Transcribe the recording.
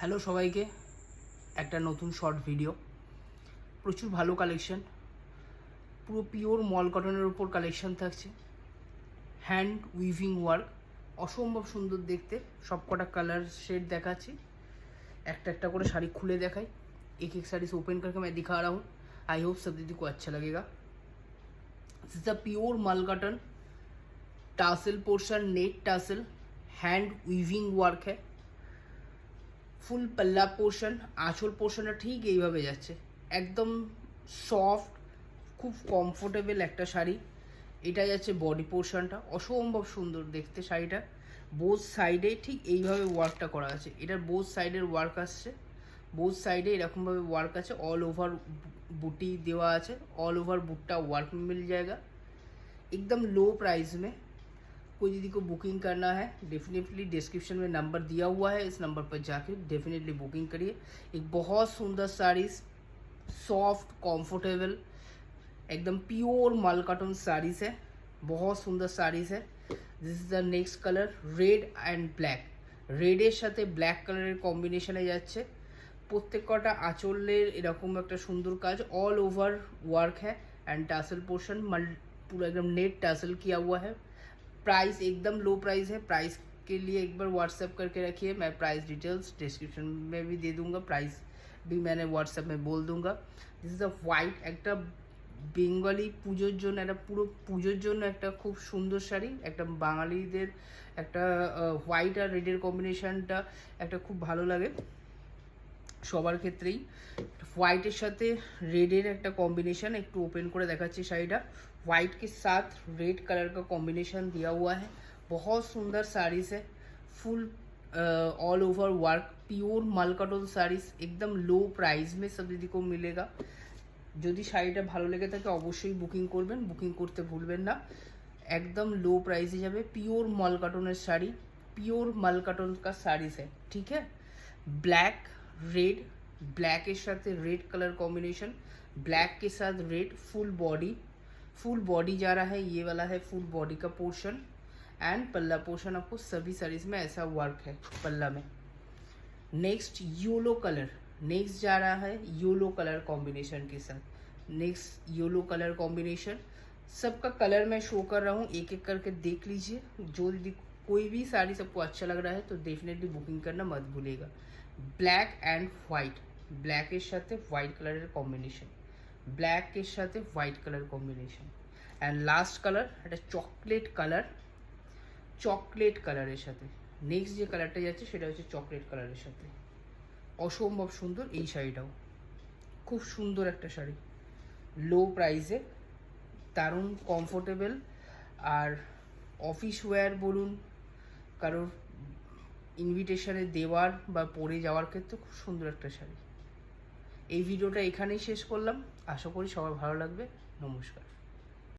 Hello সবাইকে, একটা নতুন শর্ট ভিডিও। প্রচুর ভালো কালেকশন, পুরো পিওর মল কটনের উপর কালেকশন থাকছে। হ্যান্ড উইভিং ওয়ার্ক, অসম্ভব সুন্দর দেখতে। সব কটা কালার शेड দেখাচ্ছি, একটা একটা করে শাড়ি খুলে দেখাই। एक एक साड़ी से ओपन करके मैं दिखा रहा हूँ। आई होप सब दीदी को अच्छा लगेगा। This is a pure mul cotton, tassel portion, net tassel, hand weaving work है। ফুল পাল্লা পোর্শন, আঁচল পোর্শনটা ঠিক এইভাবে যাচ্ছে, একদম সফট, খুব কমফোর্টেবল একটা শাড়ি। এটা যাচ্ছে বডি পোর্শনটা, অসম্ভব সুন্দর দেখতে শাড়িটা। বোথ সাইডে ঠিক এইভাবে ওয়ার্কটা করা আছে, এটার বোথ সাইডের ওয়ার্ক আসছে, বোথ সাইডে এরকমভাবে ওয়ার্ক আছে। অল ওভার বুটি देवा আছে, ऑल ओवर बुट्टा वर्क में मिल जाएगा एकदम लो प्राइस में। कोई दीदी को बुकिंग करना है डेफिनेटली डिस्क्रिप्शन में नंबर दिया हुआ है, इस नंबर पर जाके डेफिनेटली बुकिंग करिए। एक बहुत सुंदर साड़ीज, सॉफ्ट कंफर्टेबल, एकदम प्योर मल कॉटन साड़ीज है, बहुत सुंदर साड़ीज है। This is the next colour, red and black. रेडের সাথে ব্ল্যাক কালারের কম্বিনেশনে যাচ্ছে। প্রত্যেক কটা আঁচলের এরকম একটা সুন্দর কাজ, ऑल ओवर वर्क है एंड टासल पोर्शन पूरा एकदम नेट टासल किया हुआ है। प्राइस एकदम लो प्राइस है, प्राइस के लिए एक बार व्हाट्सएप करके रखिए, मैं प्राइस डिटेल्स डिस्क्रिप्शन में भी दे दूंगा, प्राइस भी मैंने व्हाट्सएप में बोल दूंगा। दिस इज अ হোয়াইট, একটা বেঙ্গলি পুজোর জন্য, একটা পুরো পুজোর জন্য একটা খুব সুন্দর শাড়ি, একটা বাঙালিদের একটা হোয়াইট আর রেডের কম্বিনেশনটা একটা খুব ভালো লাগে সবার ক্ষেত্রেই। হোয়াইটের সাথে रेड একটা কম্বিনেशन, একটু ওপেন করে দেখাচ্ছি শাড়িটা। वाइट के साथ रेड कलर का कॉम्बिनेशन दिया हुआ है, बहुत सुंदर साड़ीज है। Full all over work, pure mul cotton saris, एकदम लो प्राइस में सब दीदी को मिलेगा। যদি শাড়িটা ভালো লেগে থাকে অবশ্যই বুকিং করবেন, বুকিং করতে ভুলবেন না। একদম लो प्राइस যাবে, प्योर मल कॉटনের শাড়ি, प्योर मल कॉटन का साड़ीज है, ठीक है। ब्लैक रेड, ब्लैक के साथ रेड कलर कॉम्बिनेशन, ब्लैक के साथ रेड, फुल बॉडी जा रहा है, ये वाला है फुल बॉडी का पोर्शन। एंड पल्ला पोर्शन आपको सभी साड़ीज में ऐसा वर्क है पल्ला में। नेक्स्ट येलो कलर, नेक्स्ट जा रहा है येलो कलर कॉम्बिनेशन के साथ। नेक्स्ट येलो कलर कॉम्बिनेशन, सबका कलर मैं शो कर रहा हूँ, एक एक करके देख लीजिए। जो दीदी कोई भी साड़ी सबको अच्छा लग रहा है तो डेफिनेटली बुकिंग करना मत भूलिएगा। ब्लैक एंड व्हाइट, ब्लैकेর সাথে হোয়াইট কালারের কম্বিনেশন, ব্ল্যাকের সাথে white colour combination. And last colour একটা চকলেট কালার, চকলেট কালারের সাথে নেক্সট যে কালারটা যাচ্ছে সেটা হচ্ছে চকলেট কালারের সাথে। অসম্ভব সুন্দর এই শাড়িটাও, খুব সুন্দর একটা শাড়ি, লো প্রাইসে, দারুণ কমফোর্টেবল। আর অফিস ওয়্যার বলুন, কারোর ইনভিটেশনে দেওয়ার বা পরে যাওয়ার ক্ষেত্রে খুব সুন্দর একটা শাড়ি। এই ভিডিওটা এখানেই শেষ করলাম, আশা করি সবার ভালো লাগবে। নমস্কার।